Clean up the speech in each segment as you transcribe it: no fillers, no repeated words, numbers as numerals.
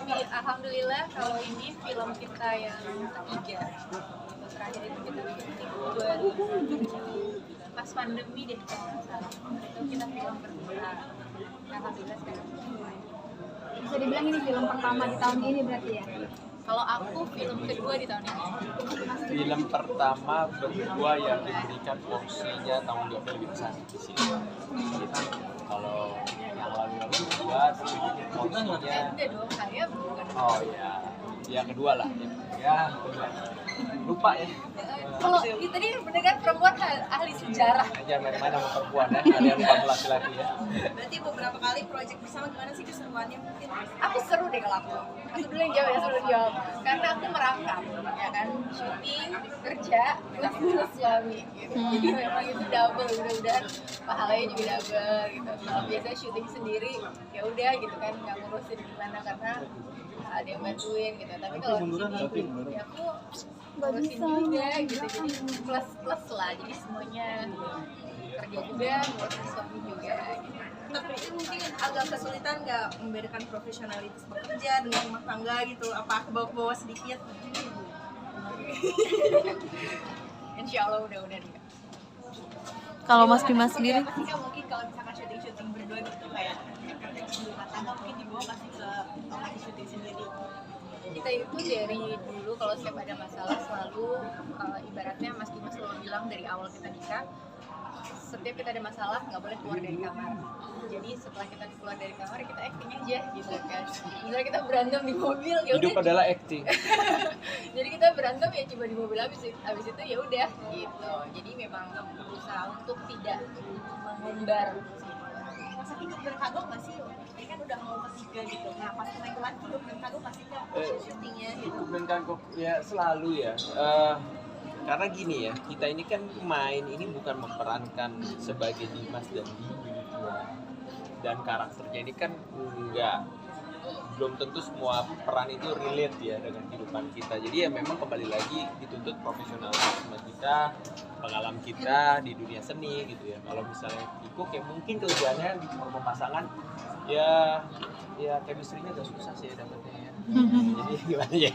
Alhamdulillah kalau ini film kita yang ketiga. Terakhir itu kita syuting 2007 pas pandemi deh kalau nggak salah. Itu kita film berdua. Alhamdulillah sekarang. Bisa dibilang ini film pertama di tahun ini berarti ya? Kalau aku film kedua di tahun ini. Film pertama berdua yang diberikan porsinya tanggung jawabnya lebih besar di sini. Kita kalau yang lalu-lalu berdua sedikit porsinya. Enggak dong, saya bukan. Oh ya, yang kedua lah. Ya, kedua. Lupa ya. Kalau tadi mendengar perempuan ahli sejarah. Jangan main-main sama perempuan ya, kalian kamu laki-laki ya. Berarti beberapa kali proyek bersama gimana sih keseruannya mungkin? Aku seru deh kalau aku dulu yang jawab ya sebelum jawab karena aku merangkap ya kan syuting kerja plus suami gitu jadi memang itu double mudah-mudahan pahalanya juga double gitu kalau biasanya syuting sendiri ya udah gitu kan nggak ngurusin gimana karena ada yang bantuin gitu tapi kalau di sini ya aku ngurusin juga gitu jadi plus lah jadi semuanya kerja juga ngurusin suami juga gitu. Tapi mungkin agak kesulitan nggak membedakan profesionalitas bekerja dengan rumah tangga gitu? Apa ke bawah sedikit? Insya Allah udah nih. Kalau Mas Bima sendiri? Pasti kan mungkin kalau misalkan syuting berdua gitu kayak rumah tangga mungkin dibawa pasti ke lokasi syuting sendiri. Kita itu dari dulu kalau setiap ada masalah selalu ibaratnya Mas Dimas selalu bilang dari awal kita nikah setiap kita ada masalah nggak boleh keluar dari kamar jadi setelah kita keluar dari kamar kita acting aja gitu kan misalnya kita berantem di mobil ya Hidup udah adalah acting. jadi kita berantem ya cuma di mobil habis itu ya udah gitu jadi memang berusaha untuk tidak mengumbar Masa ikut berkagum nggak sih? Ini kan udah mau ketiga gitu. Nah pas naik kelas ikut berkagum pasti nggak syutingnya gitu. Ikut kagok ya selalu ya. Karena gini ya, kita ini kan main ini bukan memerankan sebagai Dimas dan Dini dan karakternya ini kan belum tentu semua peran itu relate ya dengan kehidupan kita. Jadi ya memang kembali lagi dituntut profesionalisme kita, pengalaman kita di dunia seni gitu ya. Kalau misalnya Iko kayak mungkin kelebihannya di pasangan ya chemistry-nya agak susah sih ya dapetnya ya. Jadi gimana ya?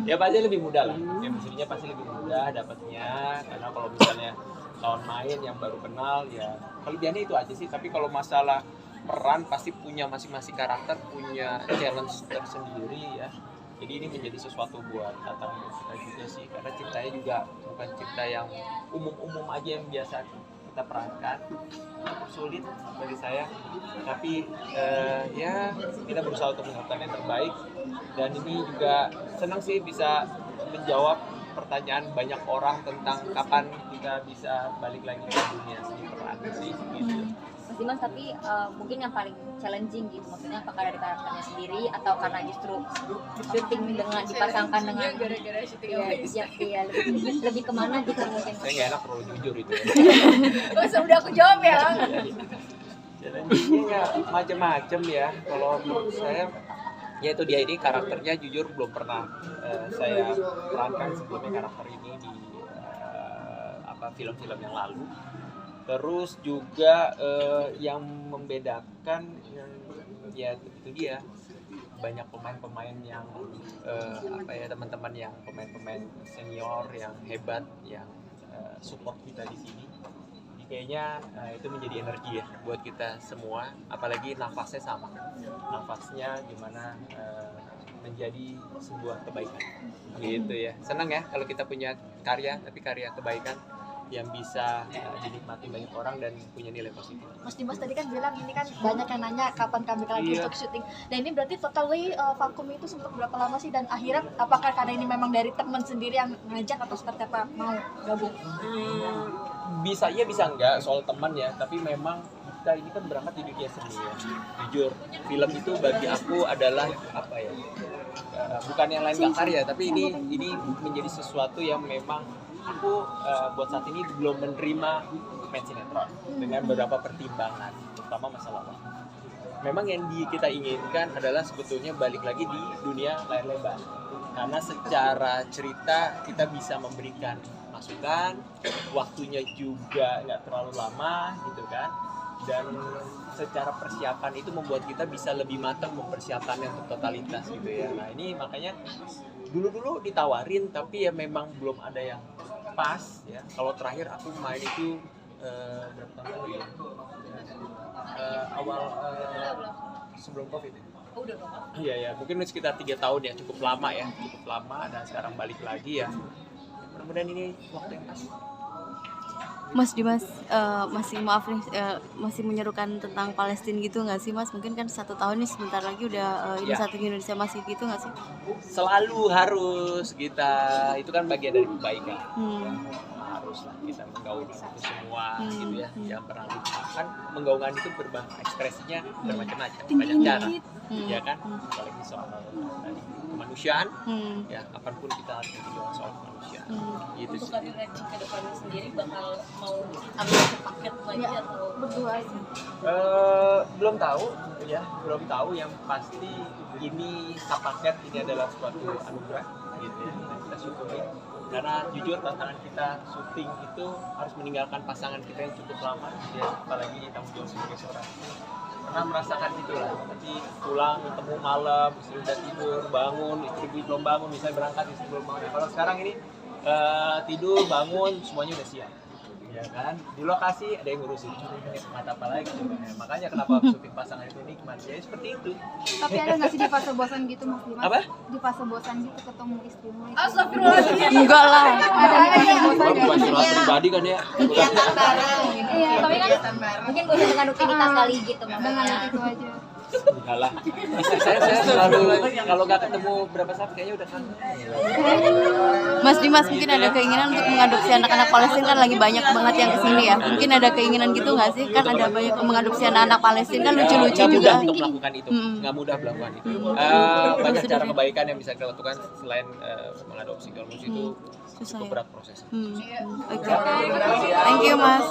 Ya pasti lebih mudah lah. Chemistry-nya pasti lebih mudah dapatnya karena kalau misalnya lawan main yang baru kenal ya kelebihannya itu aja sih. Tapi kalau masalah peran pasti punya masing-masing karakter punya challenge tersendiri ya. Jadi ini menjadi sesuatu buat Tatang kita juga sih karena ceritanya juga bukan cerita yang umum-umum aja yang biasa kita perankan. Sulit bagi saya tapi ya kita berusaha untuk melakukan yang terbaik dan ini juga senang sih bisa menjawab pertanyaan banyak orang tentang kapan kita bisa balik lagi ke dunia seni peran sih gitu. Mas Dimas tapi mungkin yang paling challenging gitu maksudnya apakah dari karakternya sendiri atau karena justru syuting dengan dipasangkan dengan gara-gara syuting ya lebih kemana gitu mungkin Saya nggak enak terlalu jujur itu ya. udah aku jawab ya Challenge-nya macam-macam ya. Kalau menurut saya ya itu dia ini karakternya jujur belum pernah saya perankan sebelumnya karakter ini di film-film yang lalu. Terus juga yang membedakan ya itu dia banyak pemain-pemain yang teman-teman yang pemain-pemain senior yang hebat yang support kita di sini. Kayaknya itu menjadi energi ya buat kita semua, apalagi nafasnya sama, nafasnya gimana menjadi sebuah kebaikan, gitu ya. Senang ya kalau kita punya karya, tapi karya kebaikan yang bisa dinikmati banyak orang dan punya nilai positif. Mas Dimas tadi kan bilang ini kan banyak yang nanya kapan kami lagi untuk syuting. Nah ini berarti totally vakum itu sempat berapa lama sih dan akhirnya apakah karena ini memang dari teman sendiri yang ngajak atau seperti apa mau gabung? Bisa iya bisa enggak soal teman ya, tapi memang kita ini kan berangkat di dunia seni ya. Jujur, film itu bagi aku adalah apa ya? Bukan yang lain gak karya, tapi ini menjadi sesuatu yang memang aku buat saat ini belum menerima main sinetron dengan beberapa pertimbangan, terutama masalah waktu. Memang yang kita inginkan adalah sebetulnya balik lagi di dunia layar lebar, karena secara cerita kita bisa memberikan masukan, waktunya juga nggak terlalu lama gitu kan. dan secara persiapan itu membuat kita bisa lebih matang mempersiapkannya untuk totalitas gitu ya. Nah ini makanya dulu ditawarin tapi ya memang belum ada yang pas ya. Kalau terakhir aku main itu berapa tahun lalu ya? Awal sebelum COVID ya. Oh, udah lama. Iya ya, mungkin sekitar 3 tahun ya, cukup lama ya, cukup lama dan sekarang balik lagi ya. Mudah-mudahan ini waktu yang pas. Mas Dimas masih maaf nih masih menyerukan tentang Palestina gitu nggak sih Mas? Mungkin kan 1 tahun nih sebentar lagi udah ini Ya. satu Indonesia masih gitu nggak sih? Selalu harus kita, itu kan bagian dari kebaikan. Haruslah kita menggaungkan itu semua gitu ya. Yang pernah lupakan, menggaungkan itu ekspresinya bermacam-macam, banyak cara. Ya kan? Apalagi soal tadi kemanusiaan, ya apapun kita harus berjuang soal kemanusiaan. Gitu Untuk sih. karir Rajin ke depannya sendiri bakal mau ambil paket lagi atau Berdua aja. Belum tahu ya, belum tahu. Yang pasti ini paket ini adalah suatu anugerah gitu ya. Nah, kita syukuri karena jujur tantangan kita syuting itu harus meninggalkan pasangan kita yang cukup lama ya, apalagi tanggung jawab sebagai seorang istri. Pernah merasakan itulah, nanti pulang ketemu malam, istri udah tidur, bangun, istri belum bangun, misalnya berangkat istri belum bangun. Kalau sekarang ini tidur, bangun, semuanya udah siap. Ya kan, di lokasi ada yang ngurusin, ini semata apa lagi coba ya. Makanya kenapa syuting pasangan itu nikmat ya seperti itu. Tapi ada nggak sih di fase bosan gitu Mas Dimas? Apa? Di fase bosan gitu ketemu istrimu itu? Astagfirullahaladzim. Enggak lah. Ada nggak yang bosan Oh, gitu? bukan curhat pribadi kan ya. Kegiatan bareng gitu. Iya, tapi kan Mungkin bosan dengan rutinitas kali gitu dengan maksudnya. itu aja. Enggak lah. Saya selalu kalau nggak ketemu berapa saat kayaknya udah kangen. Mas Dimas mungkin ada keinginan untuk mengadopsi anak-anak Palestina kan lagi banyak banget yang kesini ya. Mungkin ada keinginan gitu nggak sih? Kan ada banyak yang mengadopsi anak-anak Palestina kan lucu-lucu Nggak juga. mudah untuk melakukan itu. Nggak mudah melakukan itu. Banyak cara kebaikan yang bisa kita lakukan selain mengadopsi. Kalau itu Susah cukup ya. berat prosesnya. Oke. Thank you Mas.